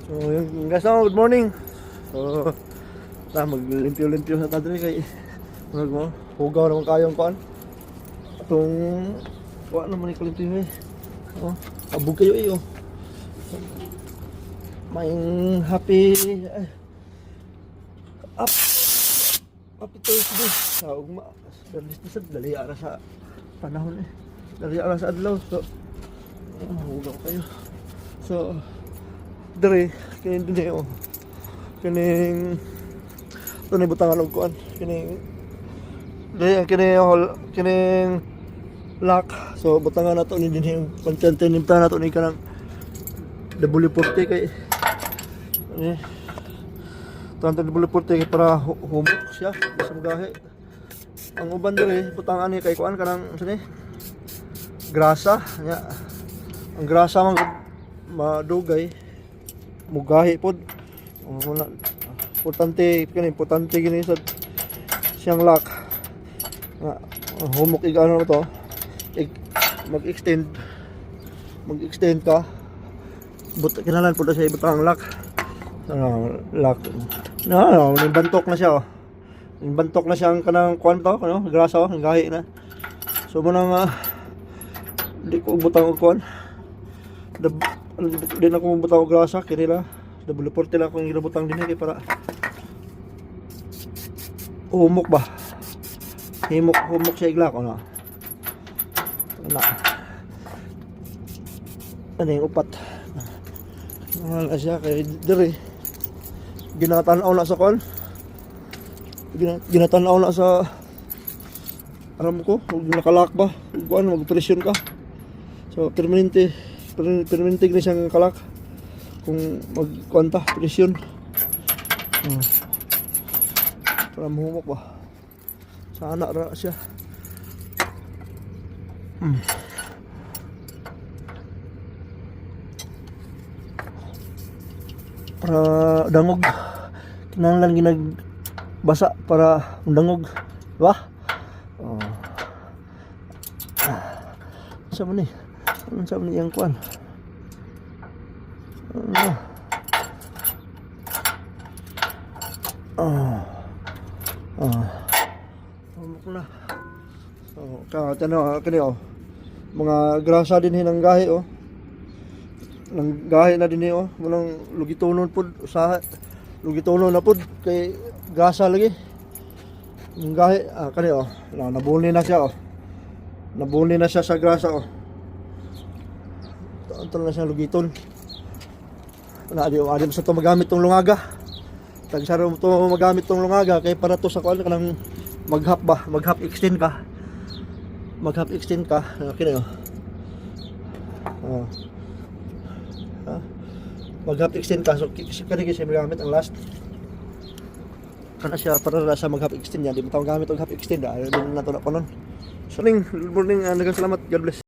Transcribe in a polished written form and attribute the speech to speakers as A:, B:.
A: So yung guys, good morning. So maglimpyo-limpyo sa tadri kay hugaw naman kayong kuan. Atong kuan naman ikalimpyo abog kayo may happy happy Thursday sa ugma. Dali ara sa panahon dali ara sa adlaw. So hugaw kayo. So dere kini dinhi kining ito na butangan og kuan kining kining lock. So butangan nato ni dinhi pancante nimta nato ni kanang W40 kay tanto W40 kay para humok siya sa magahe. Ang uban dere butangan ni kay kuan kanang sini grasa nya. Ang grasa man madugay mugahi pod. Wala importante gini sa siyang lock. Humok igano to. Mag-extend ka. Kinalan po na siya ibutang lock. Lock. Nimbantok na siya Nimbantok na siya ang kanang kuan to, grasa ang gahi na. So mo nang di ko butang og kuan. Di na ko butang og grasa kinila. W40 lang akong ginabutang din kay para humok ba. Humok siya igla ko na. Ano yung upat. Wala siya kay dere. Ginatanaw na sa kon. Ginatanaw na sa aram ko, kung nakalak ba, kung mag-presyon ka. So permanente ni siyang kalak. Kung magkwanta, presyon. Para mahumok ba. Sana ra siya. Para dangog. Kinahanglan ginagbasa para dangog. Diba? Sa man ni? Sa man ni ang kuan? Humok na. So kani mga grasa din hinang gahi nang gahi na din munang lugitonon pud usaha lugitonon na pud kay grasa lagi ang gahi kani nabuli na siya nabuli na siya sa grasa Ito na siya lugiton. Adi sa to magamit tong lungaga. Tagsaro mo to magamit tong lungaga kay para to sa kuan kanang mag-half extend ka. Mag-half extend ka. Kini mag-half extend ka. So kani siya magamit ang last. Kana siya para sa mag-half extend yan. Di mo tawag gamit og half extend. Din na to na kunon. So good morning, nagasalamat. God bless.